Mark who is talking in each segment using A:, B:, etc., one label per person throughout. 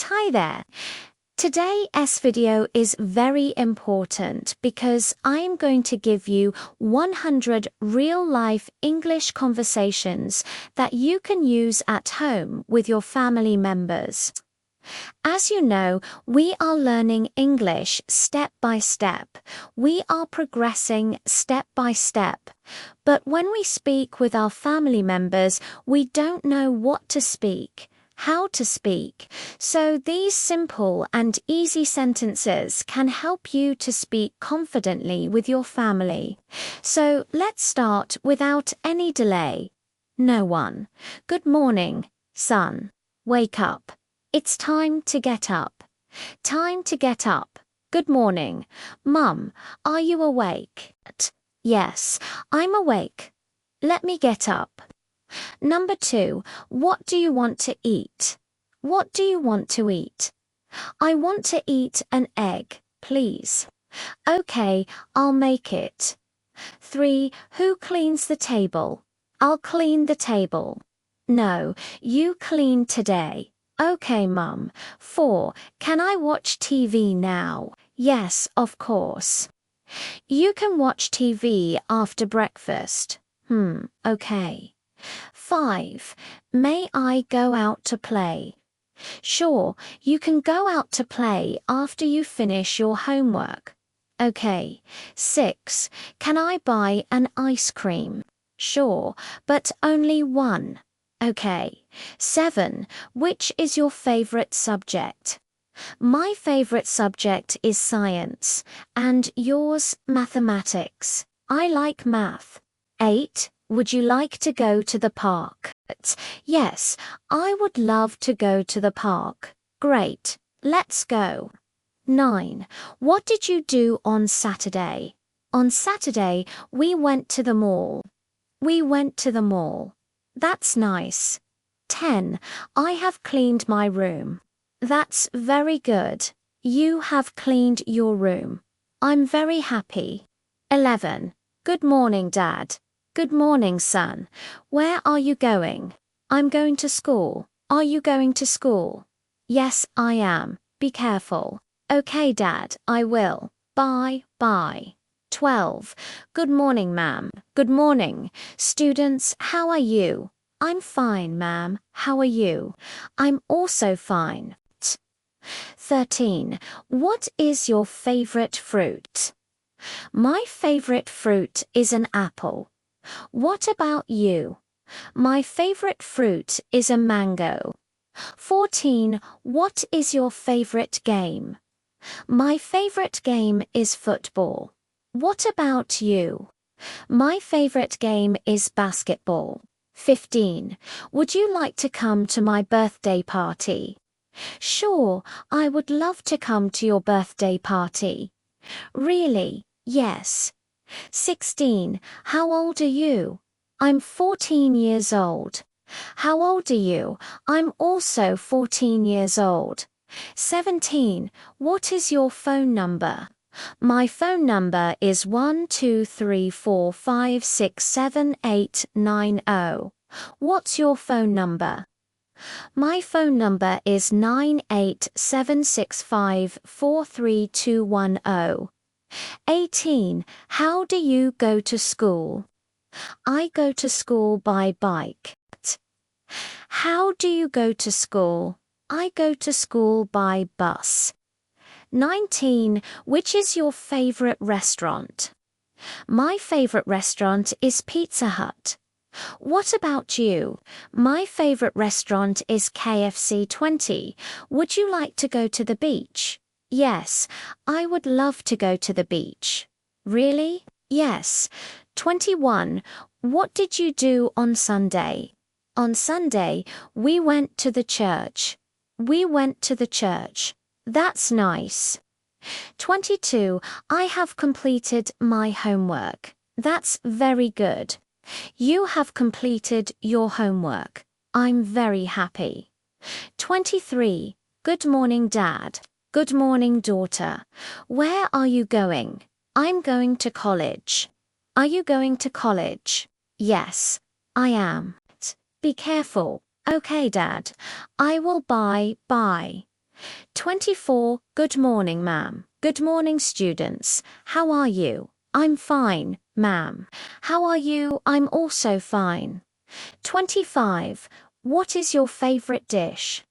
A: Hi there. Today's video is very important because I'm going to give you 100 real-life English conversations that you can use at home with your family members. As you know, we are learning English step by step. We are progressing step by step. But when we speak with our family members, we don't know what to speak, how to speak. So these simple and easy sentences can help you to speak confidently with your family. So let's start without any delay. No one. Good morning, son. Wake up. It's time to get up. Time to get up. Good morning. Mum, are you awake? Yes, I'm awake. Let me get up. Number 2, what do you want to eat? What do you want to eat? I want to eat an egg, please. Okay, I'll make it. 3, who cleans the table? I'll clean the table. No, you clean today. Okay, Mum. 4, can I watch TV now? Yes, of course. You can watch TV after breakfast. Okay. 5, may I go out to play? Sure, you can go out to play after you finish your homework. Okay. 6, can I buy an ice cream? Sure, but only one. Okay. 7, which is your favorite subject? My favorite subject is science, and yours mathematics. I like math. 8, would you like to go to the park? Yes, I would love to go to the park. Great, let's go. 9, what did you do on Saturday? On Saturday, we went to the mall. We went to the mall. That's nice. 10, I have cleaned my room. That's very good. You have cleaned your room. I'm very happy. 11, good morning, Dad. Good morning, son. Where are you going? I'm going to school. Are you going to school? Yes, I am. Be careful. Okay, Dad, I will. Bye, bye. 12, good morning, ma'am. Good morning. Students, how are you? I'm fine, ma'am. How are you? I'm also fine. 13, what is your favorite fruit? My favorite fruit is an apple. What about you? My favorite fruit is a mango. 14, what is your favorite game? My favorite game is football. What about you? My favorite game is basketball. 15, would you like to come to my birthday party? Sure, I would love to come to your birthday party. Really? Yes. 16, how old are you? I'm 14 years old. How old are you? I'm also 14 years old. 17, what is your phone number? My phone number is 123456789. What's your phone number? My phone number is 987654321. 18, how do you go to school? I go to school by bike. How do you go to school? I go to school by bus. 19, which is your favorite restaurant? My favorite restaurant is Pizza Hut. What about you? My favorite restaurant is KFC 20. Would you like to go to the beach? Yes, I would love to go to the beach. Really? Yes. 21, what did you do on Sunday? On Sunday, we went to the church. We went to the church. That's nice. 22, I have completed my homework. That's very good. You have completed your homework. I'm very happy. 23, good morning, Dad. Good morning, daughter. Where are you going? I'm going to college. Are you going to college? Yes, I am. Be careful. Okay, Dad. I will bye. 24. Good morning, ma'am. Good morning, students. How are you? I'm fine, ma'am. How are you? I'm also fine. 25. What is your favorite dish?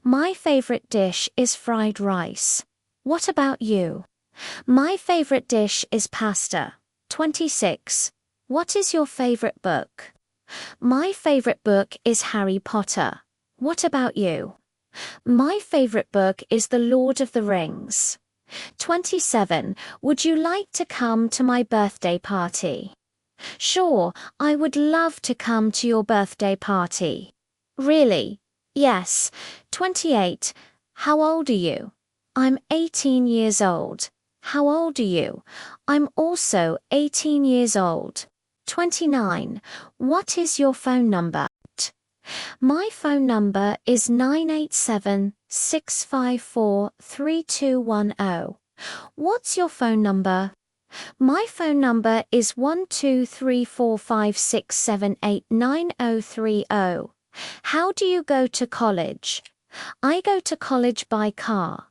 A: My favorite dish is fried rice. What about you? My favorite dish is pasta. 26. What is your favorite book? My favorite book is Harry Potter. What about you? My favorite book is The Lord of the Rings. 27. Would you like to come to my birthday party? Sure, I would love to come to your birthday party. Really? Yes. 28. How old are you? I'm 18 years old. How old are you? I'm also 18 years old. 29. What is your phone number? My phone number is 987-654-3210. What's your phone number? My phone number is 1234567893030. How do you go to college? I go to college by car.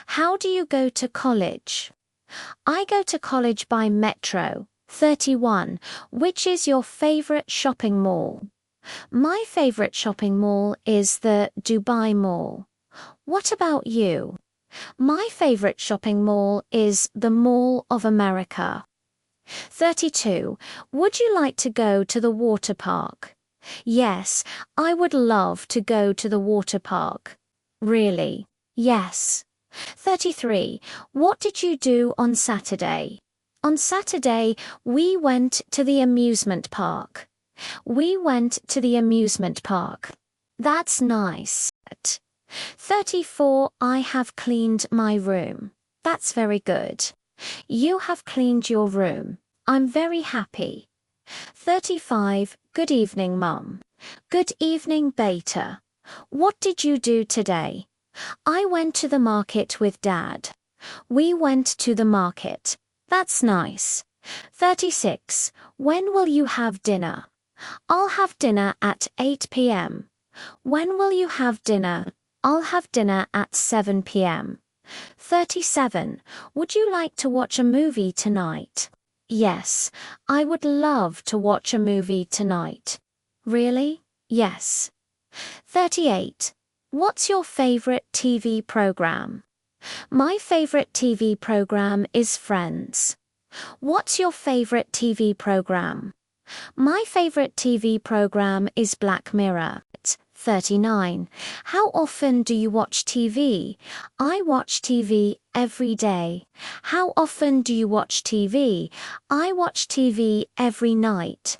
A: How do you go to college? I go to college by metro. 31. Which is your favorite shopping mall? My favorite shopping mall is the Dubai Mall. What about you? My favorite shopping mall is the Mall of America. 32. Would you like to go to the water park? Yes, I would love to go to the water park. Really? Yes. 33. What did you do on Saturday? On Saturday, we went to the amusement park. We went to the amusement park. That's nice. 34. I have cleaned my room. That's very good. You have cleaned your room. I'm very happy. 35. Good evening, Mum. Good evening, Beta. What did you do today? I went to the market with Dad. We went to the market. That's nice. 36. When will you have dinner? I'll have dinner at 8 p.m. When will you have dinner? I'll have dinner at 7 p.m. 37. Would you like to watch a movie tonight? Yes, I would love to watch a movie tonight. Really? Yes. 38. What's your favorite TV program? My favorite TV program is Friends. What's your favorite TV program? My favorite TV program is Black Mirror. 39. How often do you watch TV? I watch TV every day. How often do you watch TV? I watch TV every night.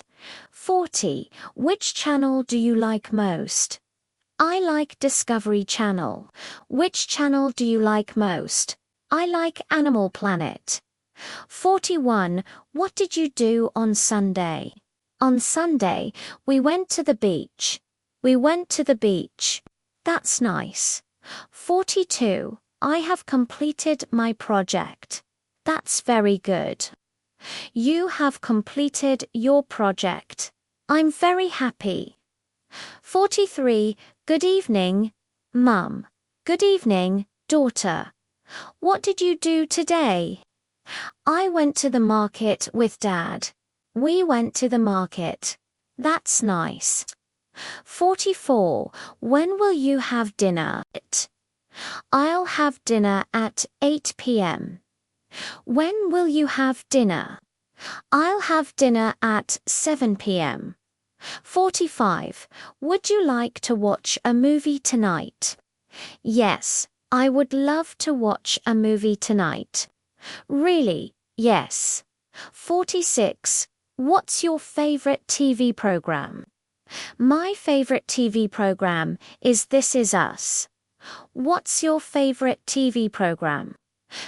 A: 40. Which channel do you like most? I like Discovery Channel. Which channel do you like most? I like Animal Planet. 41. What did you do on Sunday? On Sunday, we went to the beach. We went to the beach. That's nice. 42. I have completed my project. That's very good. You have completed your project. I'm very happy. 43. Good evening, Mum. Good evening, daughter. What did you do today? I went to the market with Dad. We went to the market. That's nice. 44. When will you have dinner? I'll have dinner at 8 p.m. When will you have dinner? I'll have dinner at 7 p.m. 45. Would you like to watch a movie tonight? Yes, I would love to watch a movie tonight. Really? Yes. 46. What's your favorite TV program? My favorite TV program is This Is Us. What's your favorite TV program?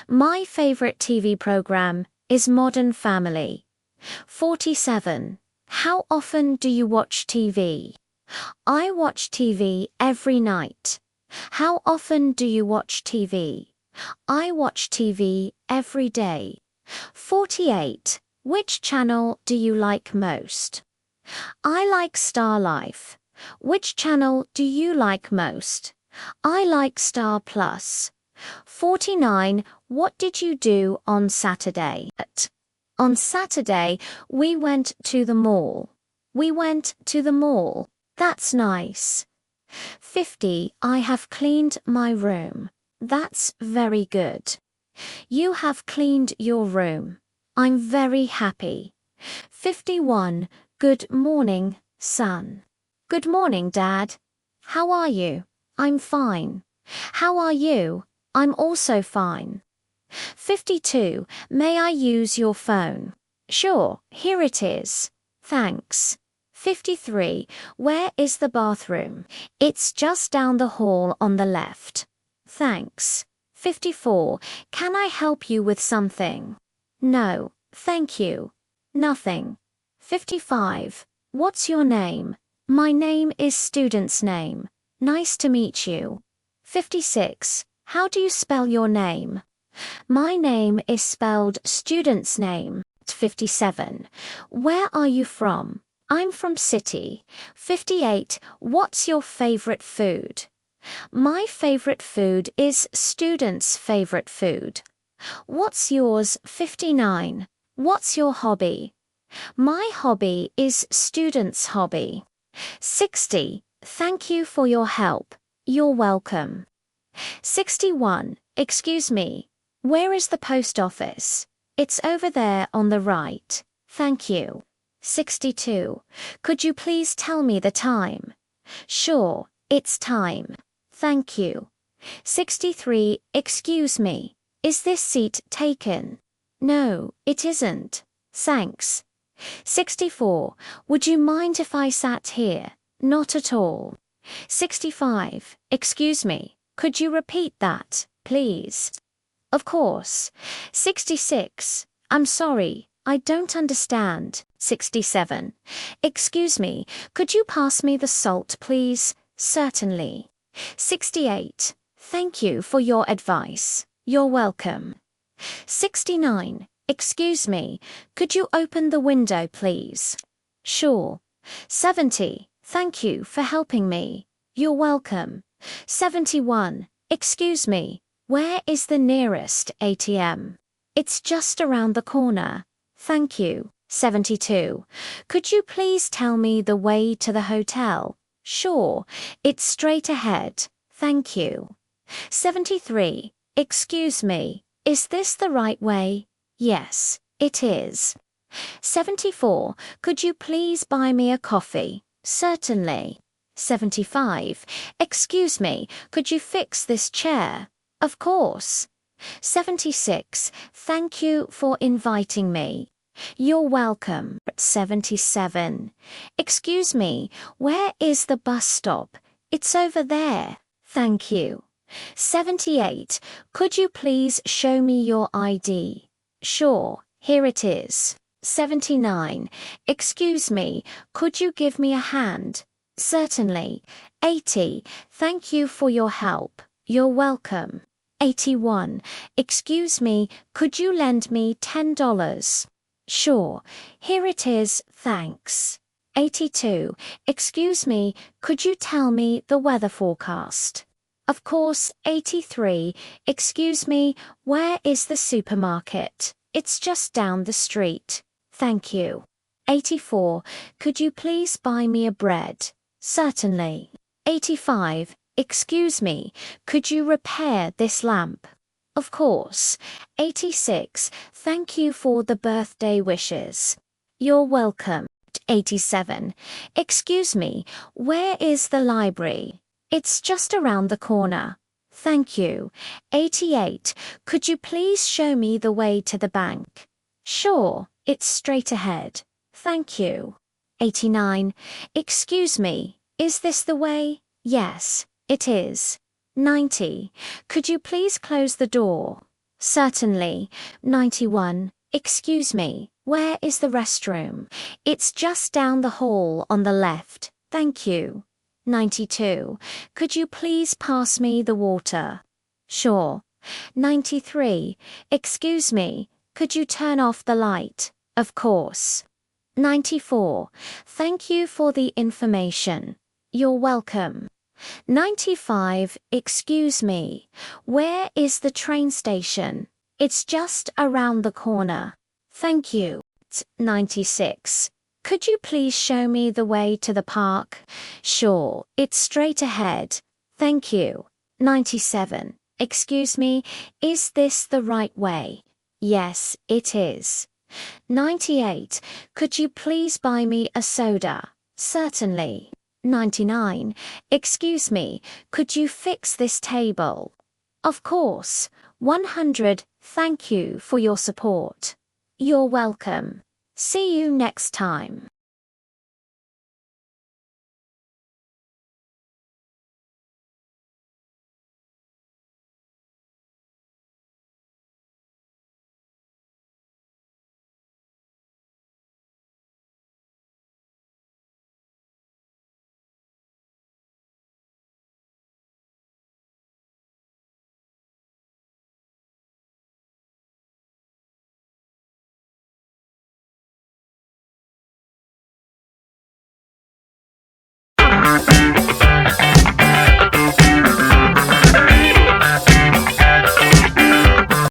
A: My favorite TV program is Modern Family. 47. How often do you watch TV? I watch TV every night. How often do you watch TV? I watch TV every day. 48. Which channel do you like most? I like Star Life. Which channel do you like most? I like Star Plus. 49. What did you do on Saturday? On Saturday, we went to the mall. We went to the mall. That's nice. 50. I have cleaned my room. That's very good. You have cleaned your room. I'm very happy. 51. Good morning, son. Good morning, Dad. How are you? I'm fine. How are you? I'm also fine. 52. May I use your phone? Sure, here it is. Thanks. 53. Where is the bathroom? It's just down the hall on the left. Thanks. 54. Can I help you with something? No, thank you. Nothing. 55. What's your name? My name is student's name. Nice to meet you. 56. How do you spell your name? My name is spelled student's name. 57. Where are you from? I'm from City. 58. What's your favorite food? My favorite food is student's favorite food. What's yours? 59. What's your hobby? My hobby is student's hobby. 60. Thank you for your help. You're welcome. 61. Excuse me. Where is the post office? It's over there on the right. Thank you. 62. Could you please tell me the time? Sure, it's time. Thank you. 63. Excuse me. Is this seat taken? No, it isn't. Thanks. 64. Would you mind if I sat here? Not at all. 65. Excuse me. Could you repeat that, please? Of course. 66. I'm sorry, I don't understand. 67. Excuse me, could you pass me the salt, please? Certainly. 68. Thank you for your advice. You're welcome. 69. Excuse me, could you open the window, please? Sure. 70. Thank you for helping me. You're welcome. 71. Excuse me, where is the nearest ATM? It's just around the corner. Thank you. 72. Could you please tell me the way to the hotel? Sure, it's straight ahead. Thank you. 73. Excuse me, is this the right way? Yes, it is. 74. Could you please buy me a coffee? Certainly. 75. Excuse me, could you fix this chair? Of course. 76. Thank you for inviting me. You're welcome. 77. Excuse me, where is the bus stop? It's over there. Thank you. 78. Could you please show me your ID? Sure, here it is. 79. Excuse me, could you give me a hand? Certainly. 80. Thank you for your help. You're welcome. 81. Excuse me, could you lend me $10? Sure. Here it is, thanks. 82. Excuse me, could you tell me the weather forecast? Of course. 83. Excuse me, where is the supermarket? It's just down the street. Thank you. 84. Could you please buy me a bread? Certainly. 85. Excuse me, could you repair this lamp? Of course. 86. Thank you for the birthday wishes. You're welcome. 87. Excuse me, where is the library? It's just around the corner. Thank you. 88. Could you please show me the way to the bank? Sure, it's straight ahead. Thank you. 89. Excuse me, is this the way? Yes, it is. 90. Could you please close the door? Certainly. 91. Excuse me, where is the restroom? It's just down the hall on the left. Thank you. 92. Could you please pass me the water? Sure. 93. Excuse me, could you turn off the light? Of course. 94. Thank you for the information. You're welcome. 95. Excuse me. Where is the train station? It's just around the corner. Thank you. 96. Could you please show me the way to the park? Sure, it's straight ahead. Thank you. 97. Excuse me, is this the right way? Yes, it is. 98. Could you please buy me a soda? Certainly. 99. Excuse me, could you fix this table? Of course. 100. Thank you for your support. You're welcome. See you next time.